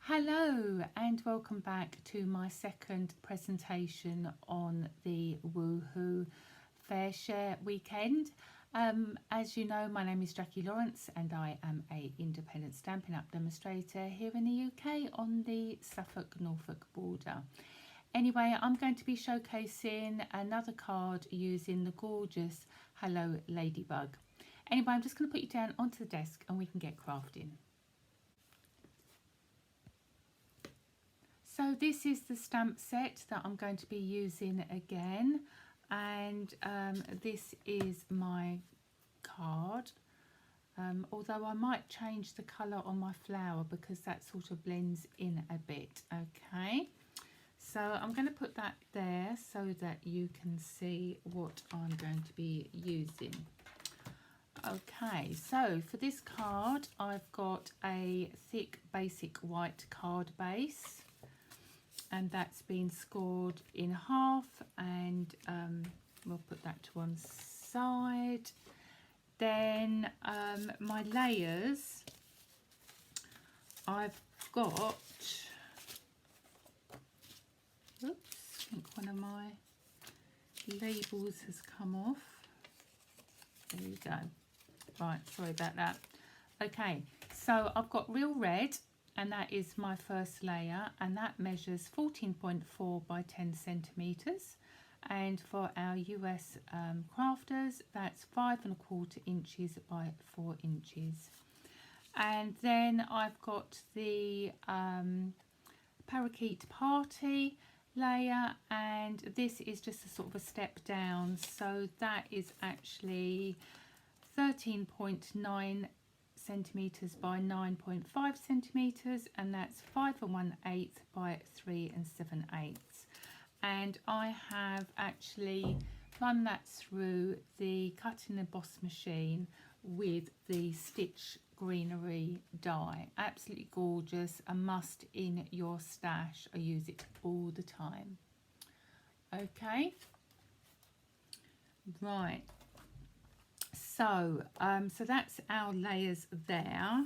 Hello and welcome back to my second presentation on the Woohoo Fair Share weekend. As you know, my name is Jackie Lawrence and I am a independent Stampin' Up demonstrator here in the UK on the Suffolk-Norfolk border. Anyway, I'm going to be showcasing another card using the gorgeous Hello Ladybug. Anyway, I'm just going to put you down onto the desk and we can get crafting. So this is the stamp set that I'm going to be using again, and this is my card, although I might change the colour on my flower because that sort of blends in a bit. Okay, so I'm going to put that there so that you can see what I'm going to be using. Okay, so for this card I've got a thick basic white card base, and that's been scored in half, and we'll put that to one side. Then my layers, I've got, oops, I think one of my labels has come off. There you go. Right, sorry about that. Okay, so I've got Real Red, and that is my first layer, and that measures 14.4 by 10 centimeters, and for our US crafters that's 5¼ inches by 4 inches. And then I've got the Parakeet Party layer, and this is just a sort of a step down, so that is actually 13.9 centimeters by 9.5 centimeters, and that's 5 1/8 by 3 7/8. And I have actually run that through the cut and emboss machine with the Stitch Greenery die. Absolutely gorgeous, a must in your stash. I use it all the time. Okay, right. So, so that's our layers there,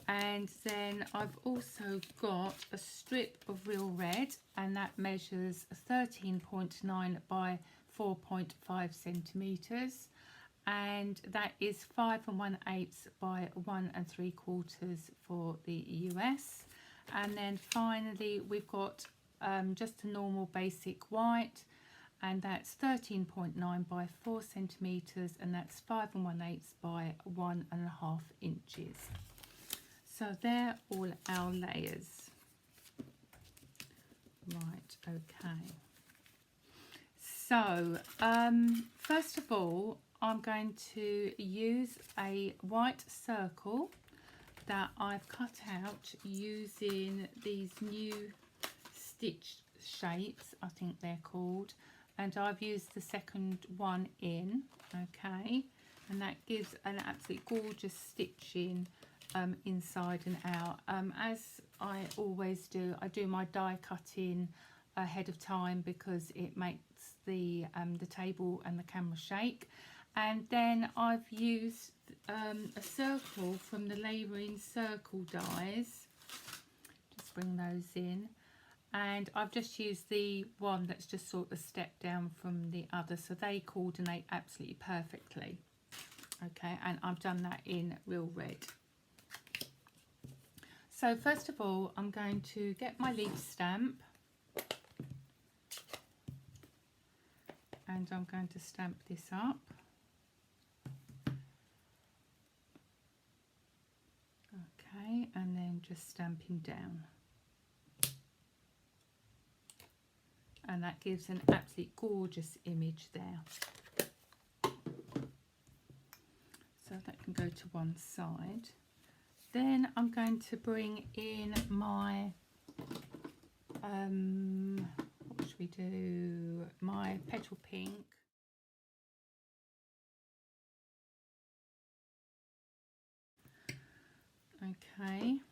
and then I've also got a strip of Real Red, and that measures 13.9 by 4.5 centimeters, and that is 5 1/8 by 1 3/4 for the US. And then finally we've got just a normal basic white, and that's 13.9 by 4 centimeters, and that's 5 1/8 by 1½ inches. So they're all our layers. Right, okay. So first of all, I'm going to use a white circle that I've cut out using these new stitch shapes, I think they're called, and I've used the second one in, okay, and that gives an absolutely gorgeous stitching inside and out. As I always do, I do my die cutting ahead of time because it makes the table and the camera shake. And then I've used a circle from the Layering Circle dies, just bring those in. And I've just used the one that's just sort of a step down from the other, so they coordinate absolutely perfectly. Okay, and I've done that in Real Red. So first of all, I'm going to get my leaf stamp, and I'm going to stamp this up. Okay, and then just stamping down. And that gives an absolutely gorgeous image there. So that can go to one side. Then I'm going to bring in my, what should we do? My Petal Pink. Okay.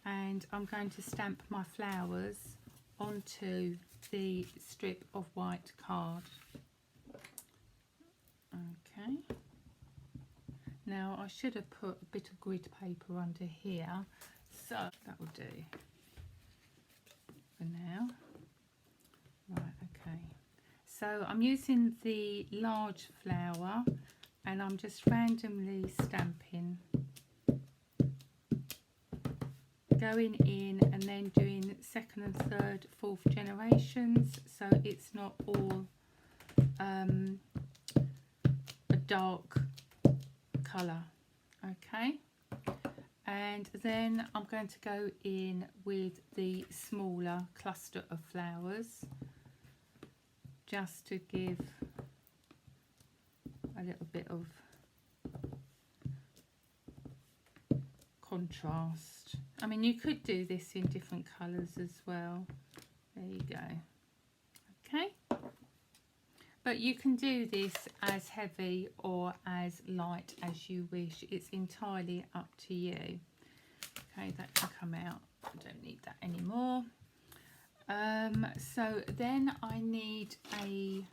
And I'm going to stamp my flowers onto the strip of white card. Okay. Now I should have put a bit of grid paper under here, so that will do for now. Right, okay. So I'm using the large flower and I'm just randomly stamping, going in and then doing second and third, fourth generations, so it's not all a dark colour. Okay, and then I'm going to go in with the smaller cluster of flowers just to give a little bit of contrast. I mean, you could do this in different colours as well. There you go. Okay, but you can do this as heavy or as light as you wish. It's entirely up to you. Okay, that can come out. I don't need that anymore. So then I need a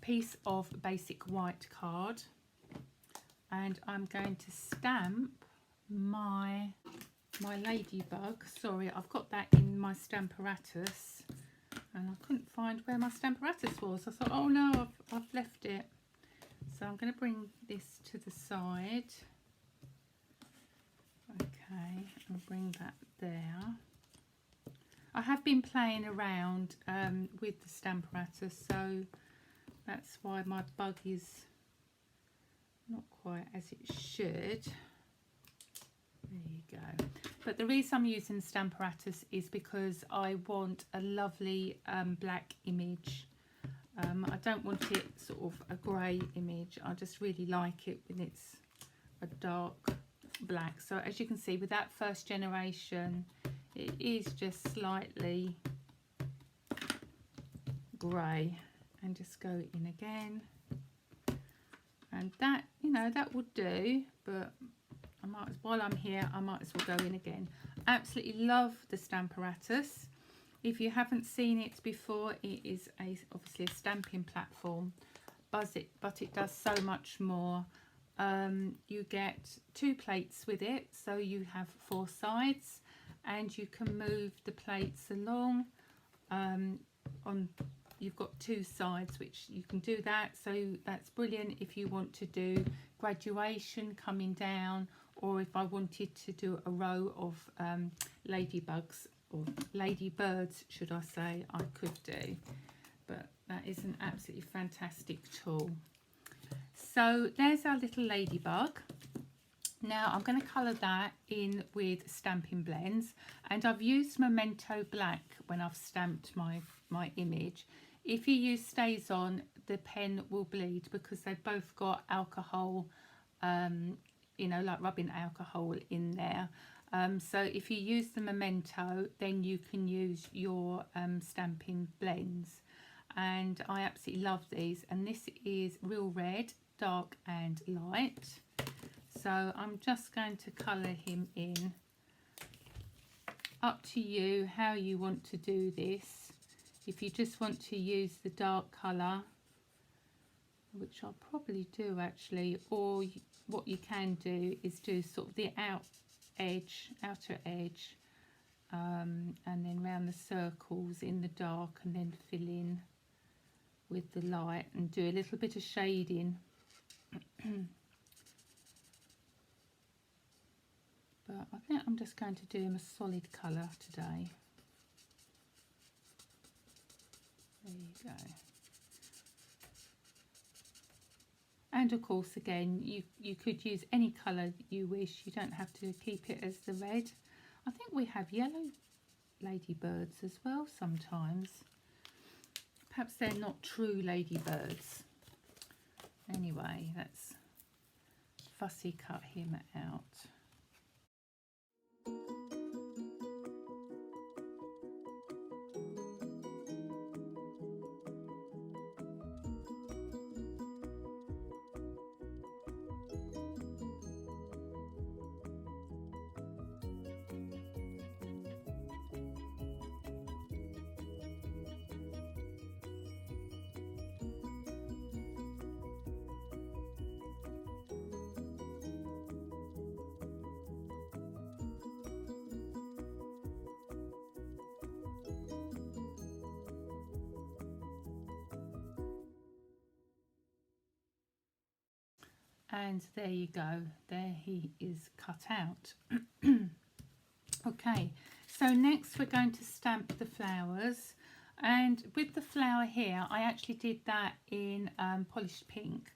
piece of basic white card, and I'm going to stamp my ladybug. Sorry, I've got that in my Stamparatus and I couldn't find where my Stamparatus was. I thought, oh no, I've left it. So I'm going to bring this to the side. Okay, and bring that there. I have been playing around with the Stamparatus, so that's why my bug is not quite as it should. There you go. But the reason I'm using the Stamparatus is because I want a lovely black image. I don't want it sort of a grey image. I just really like it when it's a dark black. So as you can see, with that first generation, it is just slightly grey. And just go in again, and that, you know, that would do, but I might, while I'm here, I might as well go in again. Absolutely love the Stamparatus. If you haven't seen it before, it is obviously a stamping platform, but it does so much more. You get 2 plates with it, so you have 4 sides, and you can move the plates along. You've got 2 sides, which you can do that, so that's brilliant if you want to do graduation coming down, or if I wanted to do a row of ladybugs, or ladybirds should I say, I could do. But that is an absolutely fantastic tool. So there's our little ladybug. Now I'm going to colour that in with Stampin' Blends, and I've used Memento Black when I've stamped my image. If you use Stays On, the pen will bleed because they've both got alcohol, you know, like rubbing alcohol in there. So if you use the Memento, then you can use your Stampin' Blends. And I absolutely love these. And this is Real Red, Dark and Light. So I'm just going to colour him in. Up to you how you want to do this. If you just want to use the dark colour, which I'll probably do actually, or what you can do is do sort of the outer edge, and then round the circles in the dark, and then fill in with the light and do a little bit of shading. But I think I'm just going to do him a solid colour today. There you go. And of course, again, you could use any colour you wish. You don't have to keep it as the red. I think we have yellow ladybirds as well sometimes. Perhaps they're not true ladybirds. Anyway, let's fussy cut him out. And there you go, there he is cut out. Okay, so next we're going to stamp the flowers, and with the flower here I actually did that in polished pink,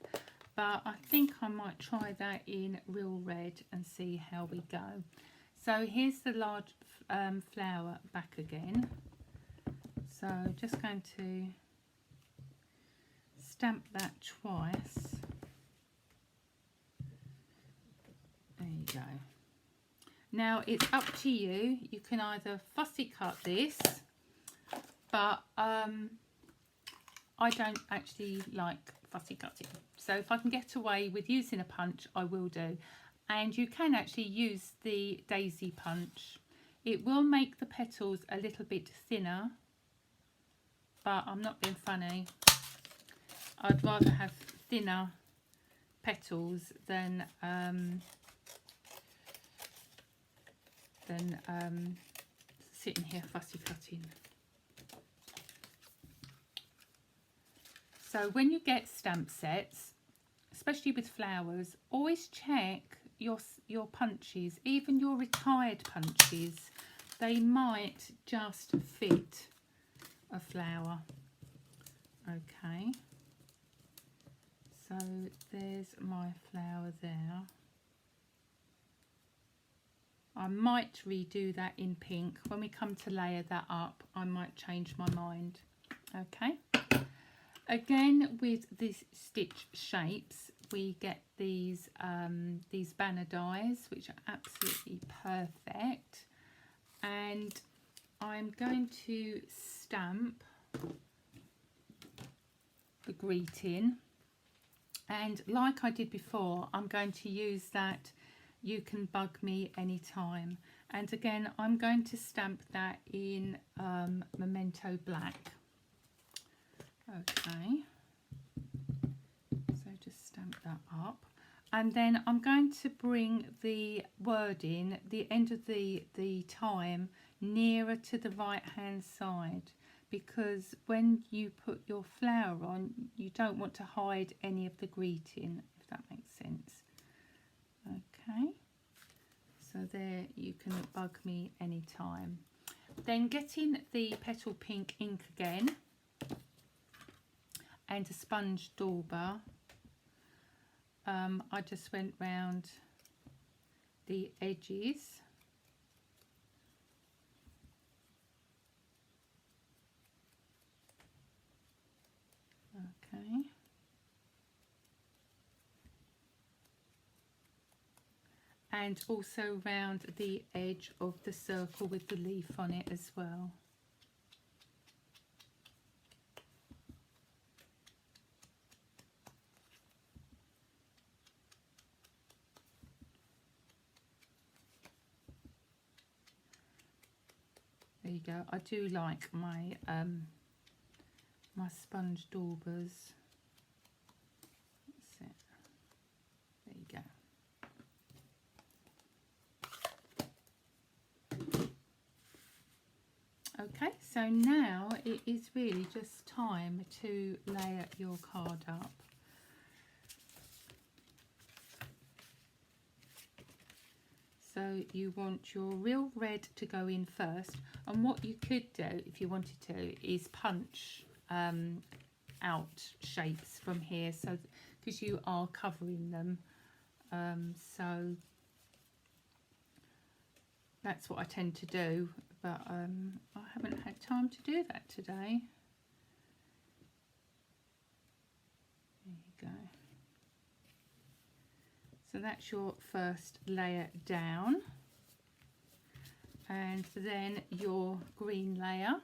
but I think I might try that in real red and see how we go. So here's the large flower back again, so just going to stamp that twice. There you go. Now it's up to you. You can either fussy cut this, but I don't actually like fussy cutting. So if I can get away with using a punch, I will do. And you can actually use the daisy punch. It will make the petals a little bit thinner, but I'm not being funny. I'd rather have thinner petals than sitting here fussy cutting. So when you get stamp sets, especially with flowers, always check your punches, even your retired punches. They might just fit a flower. Okay, so there's my flower there. I might redo that in pink. When we come to layer that up, I might change my mind. Okay. Again, with these stitch shapes, we get these banner dies, which are absolutely perfect. And I'm going to stamp the greeting. And like I did before, I'm going to use that "You can bug me anytime." And again, I'm going to stamp that in Memento Black. Okay, so just stamp that up, and then I'm going to bring the wording, the end of the time, nearer to the right hand side, because when you put your flower on, you don't want to hide any of the greeting, if that makes sense. Okay, so there, "You can bug me anytime." Then getting the petal pink ink again and a sponge dauber, I just went round the edges. Okay. And also round the edge of the circle with the leaf on it as well. There you go. I do like my my sponge daubers. That's it. There you go. Okay, so now it is really just time to layer your card up. So you want your real red to go in first, and what you could do if you wanted to is punch out shapes from here, so because you are covering them, so that's what I tend to do, but I haven't had time to do that today. There you go. So that's your first layer down, and then your green layer.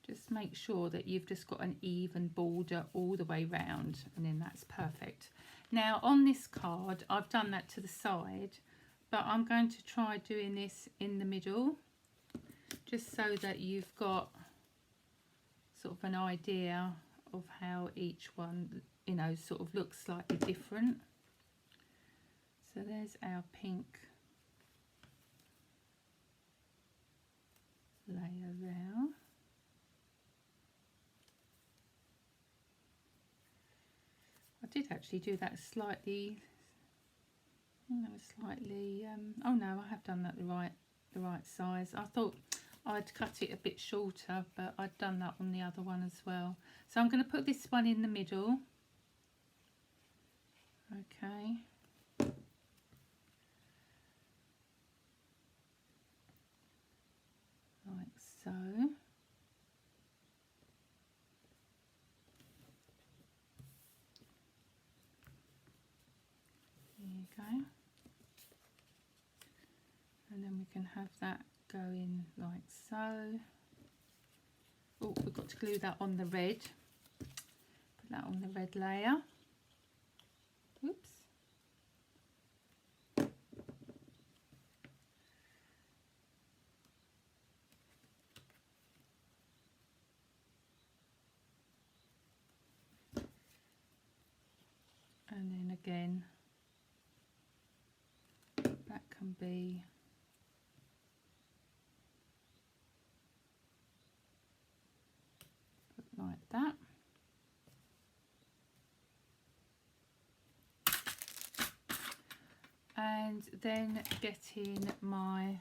Just make sure that you've just got an even border all the way round, and then that's perfect. Now on this card, I've done that to the side, but I'm going to try doing this in the middle, just so that you've got sort of an idea of how each one, you know, sort of looks slightly different. So there's our pink layer there. I did actually do that slightly, oh no, I have done that the right size. I thought I'd cut it a bit shorter, but I'd done that on the other one as well. So I'm going to put this one in the middle. Okay. Like so. There you go. And then we can have that go in like so. Oh, we've got to glue that on the red. Put that on the red layer. Oops. And then again, that can be put like that. And then getting my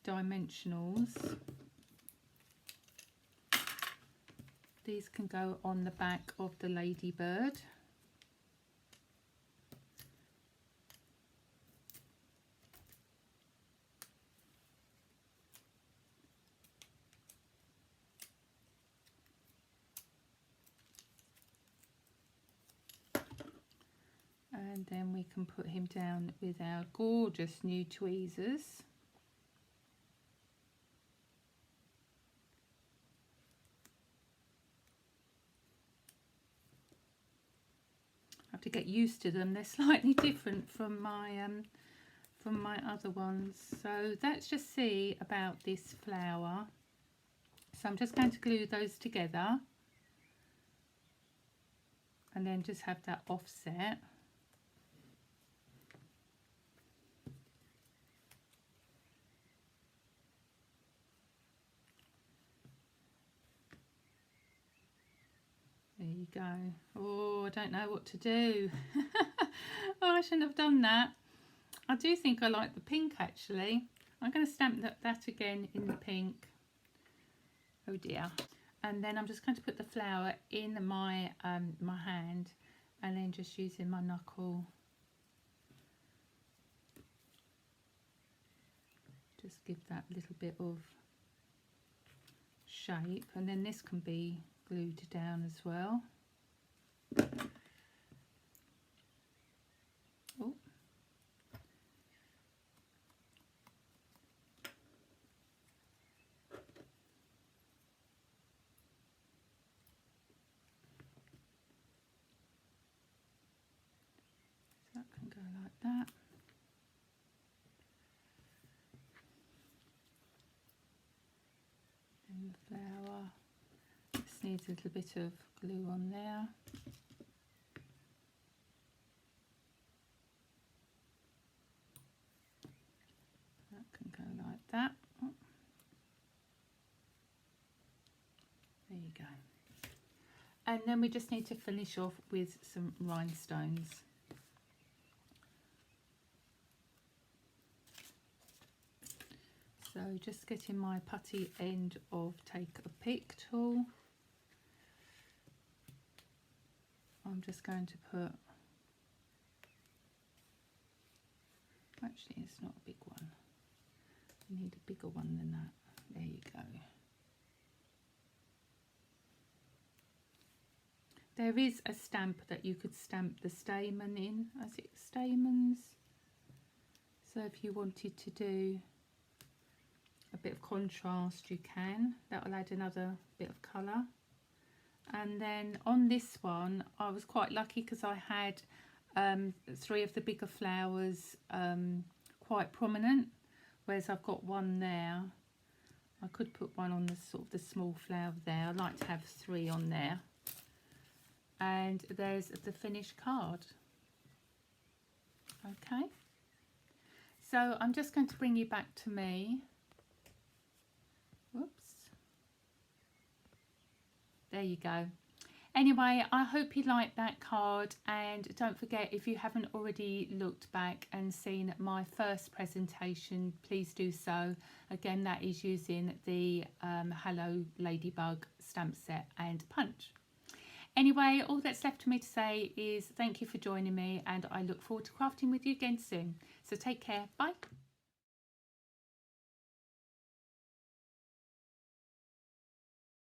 dimensionals. These can go on the back of the Ladybird. And then we can put him down with our gorgeous new tweezers. I have to get used to them. They're slightly different from my other ones. So let's just see about this flower. So I'm just going to glue those together and then just have that offset. There you go. Oh, I don't know what to do. Oh, I shouldn't have done that. I do think I like the pink actually. I'm going to stamp that again in the pink. Oh dear. And then I'm just going to put the flower in my my hand and then just using my knuckle. Just give that little bit of shape, and then this can be glued down as well. Oh. That can go like that. And the flower. This needs a little bit of glue on there. That can go like that. Oh. There you go. And then we just need to finish off with some rhinestones. So just getting my putty end of Take a Pick tool. I'm just going to put, actually it's not a big one, you need a bigger one than that. There you go. There is a stamp that you could stamp the stamen in, as it stamens. So if you wanted to do a bit of contrast, you can. That will add another bit of colour. And then on this one, I was quite lucky because I had 3 of the bigger flowers quite prominent, whereas I've got one there I could put one on the sort of the small flower there. I like to have 3 on there. And there's the finished card. Okay. So I'm just going to bring you back to me. Whoops. There you go. Anyway, I hope you liked that card, and don't forget, if you haven't already looked back and seen my first presentation, please do so. Again, that is using the Hello Ladybug stamp set and punch. Anyway, all that's left for me to say is thank you for joining me, and I look forward to crafting with you again soon. So take care. Bye.